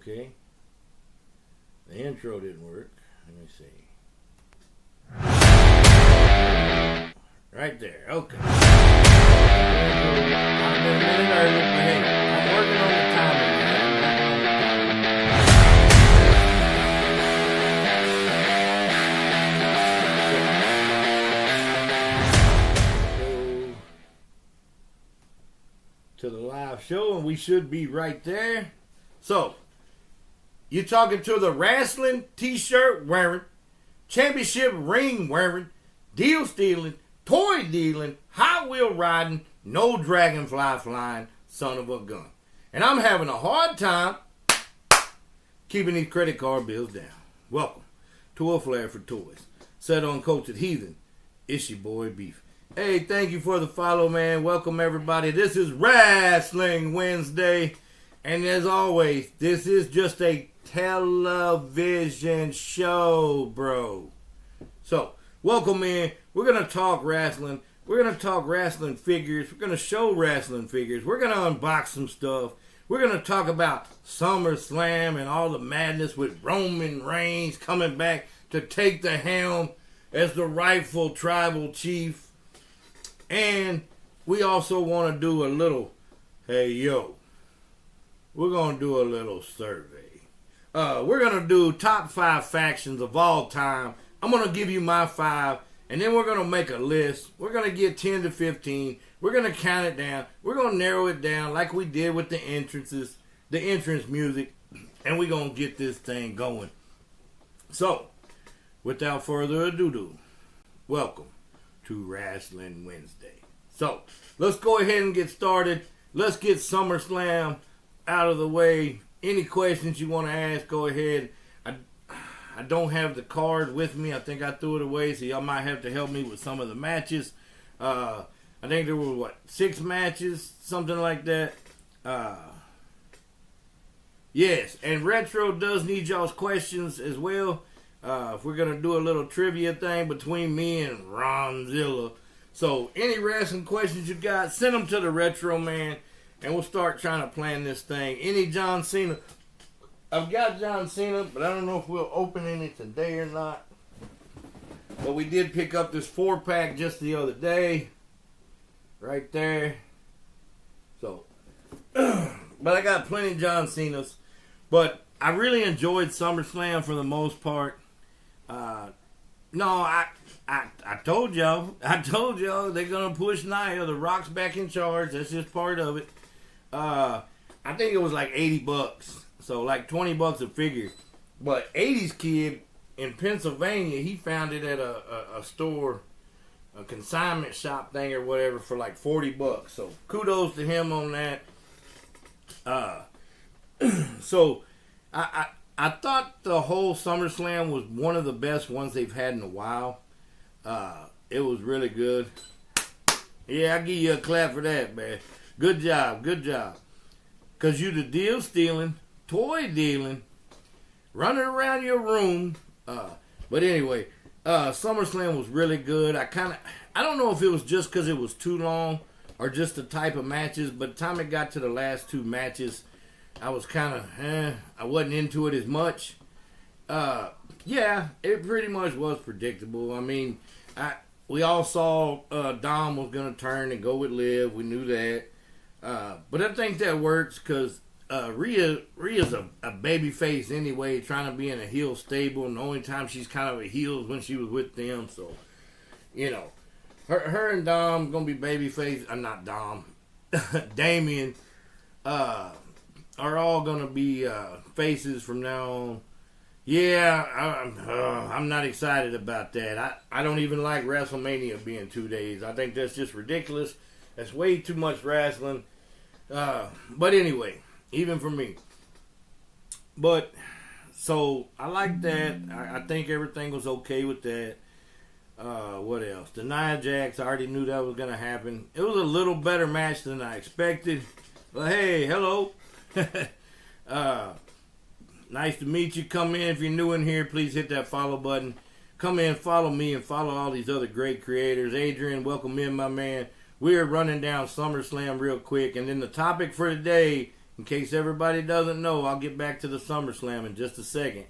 Okay. The intro didn't work. Let me see. Right there. Okay. I'm a minute early, but hey, I'm working on the timing, man. To the live show, and we should be right there. So, you're talking to the wrestling t-shirt wearing, championship ring wearing, deal stealing, toy dealing, Hot Wheel riding, no dragonfly flying son of a gun. And I'm having a hard time keeping these credit card bills down. Welcome to A Flair for Toys. Set on Cultured Heathen. It's your boy Beef. Hey, thank you for the follow, man. Welcome, everybody. This is Wrestling Wednesday. And as always, this is just a television show, bro. So, welcome in. We're going to talk wrestling. We're going to talk wrestling figures. We're going to show wrestling figures. We're going to unbox some stuff. We're going to talk about SummerSlam and all the madness with Roman Reigns coming back to take the helm as the rightful tribal chief. And we also want to do a little, hey, yo, we're going to do a little survey. We're going to do top 5 factions of all time. I'm going to give you my 5, and then we're going to make a list. We're going to get 10 to 15. We're going to count it down. We're going to narrow it down like we did with the entrances, the entrance music, and we're going to get this thing going. So, without further ado, welcome to Wrestling Wednesday. So, let's go ahead and get started. Let's get SummerSlam out of the way. Any questions you want to ask, go ahead. I don't have the card with me. I think I threw it away, so y'all might have to help me with some of the matches. I think there were, 6 matches? Something like that. Yes, and Retro does need y'all's questions as well. If we're going to do a little trivia thing between me and Ronzilla. So, any wrestling questions you got, send them to the Retro Man. And we'll start trying to plan this thing. Any John Cena. I've got John Cena, but I don't know if we'll open any today or not. But we did pick up this 4-pack just the other day. Right there. So. But I got plenty of John Cena's. But I really enjoyed SummerSlam for the most part. I told y'all. They're going to push Nia. The Rock's back in charge. That's just part of it. I think it was like $80. So like $20 a figure. But 80s kid in Pennsylvania, he found it at a store, a consignment shop thing or whatever for like $40. So kudos to him on that. So I thought the whole SummerSlam was one of the best ones they've had in a while. It was really good. Yeah, I give you a clap for that, man. Good job. Because you the deal stealing, toy dealing, running around your room. But anyway, SummerSlam was really good. I don't know if it was just because it was too long or just the type of matches. But the time it got to the last 2 matches, I was kind of, I wasn't into it as much. Yeah, it pretty much was predictable. I mean, we all saw Dom was going to turn and go with Liv. We knew that. But I think that works because Rhea's a baby face anyway, trying to be in a heel stable. And the only time she's kind of a heel is when she was with them. So, her and Dom going to be baby face. I'm not Dom. Damien are all going to be faces from now on. Yeah, I'm not excited about that. I don't even like WrestleMania being 2 days. I think that's just ridiculous. That's way too much wrestling. But anyway, even for me. But, so, I like that. I think everything was okay with that. What else? The Nia Jax, I already knew that was going to happen. It was a little better match than I expected. But hey, hello. Nice to meet you. Come in. If you're new in here, please hit that follow button. Come in, follow me, and follow all these other great creators. Adrian, welcome in, my man. We're running down SummerSlam real quick. And then the topic for today In case everybody doesn't know, I'll get back to the SummerSlam in just a second.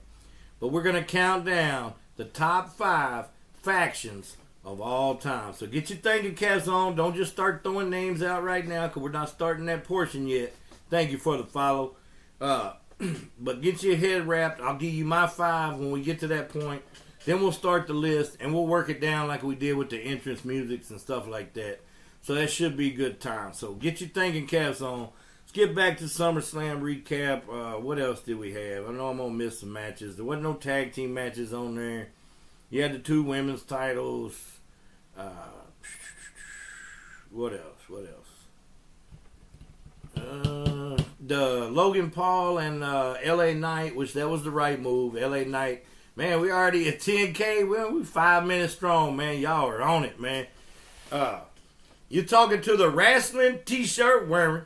But we're going to count down the top 5 factions of all time. So get your thinking caps on. Don't just start throwing names out right now because we're not starting that portion yet. Thank you for the follow. But get your head wrapped. I'll give you my 5 when we get to that point. Then we'll start the list and we'll work it down like we did with the entrance musics and stuff like that. So that should be a good time. So get your thinking caps on. Let's get back to SummerSlam recap. What else did we have? I know I'm going to miss some matches. There wasn't no tag team matches on there. You had the 2 women's titles. What else? The Logan Paul and LA Knight, which that was the right move. LA Knight. Man, we already at 10K. We 5 minutes strong, man. Y'all are on it, man. You're talking to the wrestling t-shirt wearing,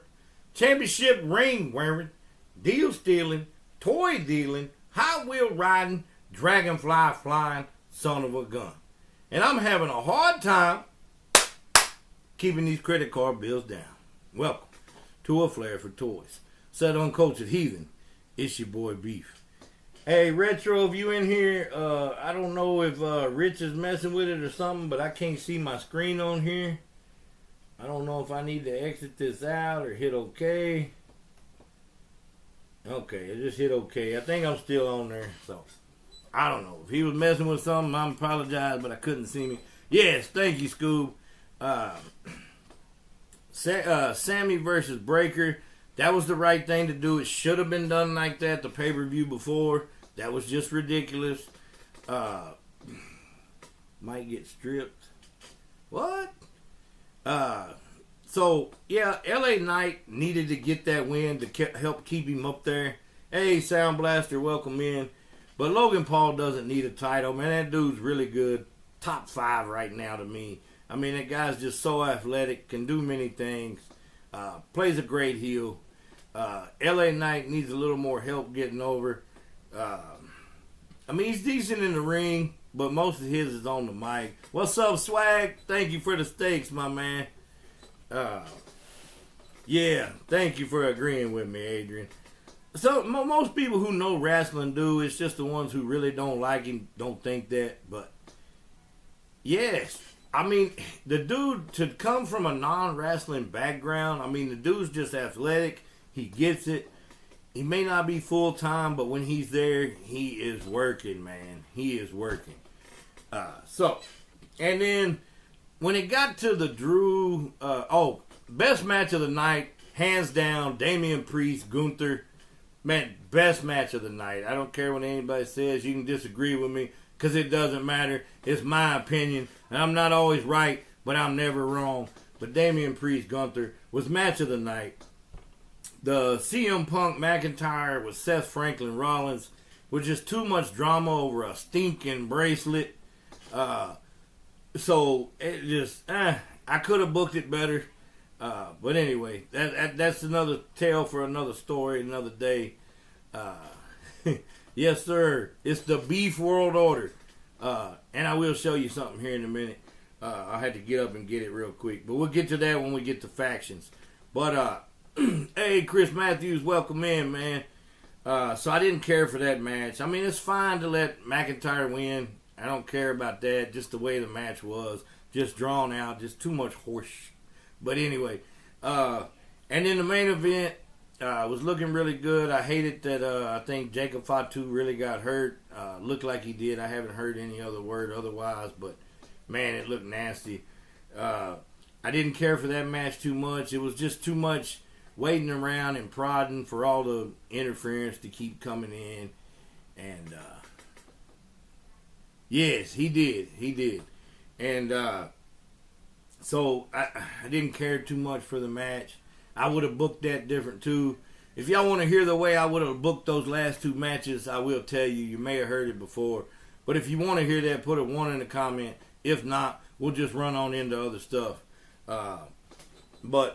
championship ring wearing, deal stealing, toy dealing, Hot Wheel riding, dragonfly flying son of a gun. And I'm having a hard time keeping these credit card bills down. Welcome to A Flair for Toys. Set Uncultured Heathen. It's your boy Beef. Hey, Retro, if you in here, I don't know if Rich is messing with it or something, but I can't see my screen on here. I don't know if I need to exit this out or hit OK. Okay, I just hit OK. I think I'm still on there, so I don't know. If he was messing with something, I apologize, but I couldn't see me. Yes, thank you, Scoob. Sammy versus Breaker. That was the right thing to do. It should have been done like that, the pay-per-view before. That was just ridiculous. Might get stripped. What? So, yeah, LA Knight needed to get that win to help keep him up there. Hey, Sound Blaster, welcome in. But Logan Paul doesn't need a title. Man, that dude's really good. Top 5 right now to me. I mean, that guy's just so athletic, can do many things, plays a great heel. LA Knight needs a little more help getting over. I mean, he's decent in the ring, but most of his is on the mic. What's up, Swag? Thank you for the steaks, my man. Yeah, thank you for agreeing with me, Adrian. So, most people who know wrestling do. It's just the ones who really don't like him don't think that. But, yes. I mean, the dude, to come from a non-wrestling background, I mean, the dude's just athletic. He gets it. He may not be full-time, but when he's there, he is working, man. He is working. And then when it got to the Drew, best match of the night, hands down, Damian Priest, Gunther. Man, best match of the night. I don't care what anybody says. You can disagree with me because it doesn't matter. It's my opinion. And I'm not always right, but I'm never wrong. But Damian Priest, Gunther was match of the night. The CM Punk McIntyre with Seth Franklin Rollins was just too much drama over a stinking bracelet. So it just, I could have booked it better. But anyway, that's another tale for another story, another day. Yes, sir. It's the Beef World Order. And I will show you something here in a minute. I had to get up and get it real quick. But we'll get to that when we get to factions. But, hey, Chris Matthews, welcome in, man. So I didn't care for that match. I mean, it's fine to let McIntyre win. I don't care about that. Just the way the match was. Just drawn out. Just too much horse. But anyway. And then the main event was looking really good. I hated that I think Jacob Fatu really got hurt. Looked like he did. I haven't heard any other word otherwise. But, man, it looked nasty. I didn't care for that match too much. It was just too much waiting around and prodding for all the interference to keep coming in. And, yes, he did. He did. And, so I didn't care too much for the match. I would have booked that different too. If y'all want to hear the way I would have booked those last 2 matches, I will tell you. You may have heard it before. But if you want to hear that, put a 1 in the comment. If not, we'll just run on into other stuff. But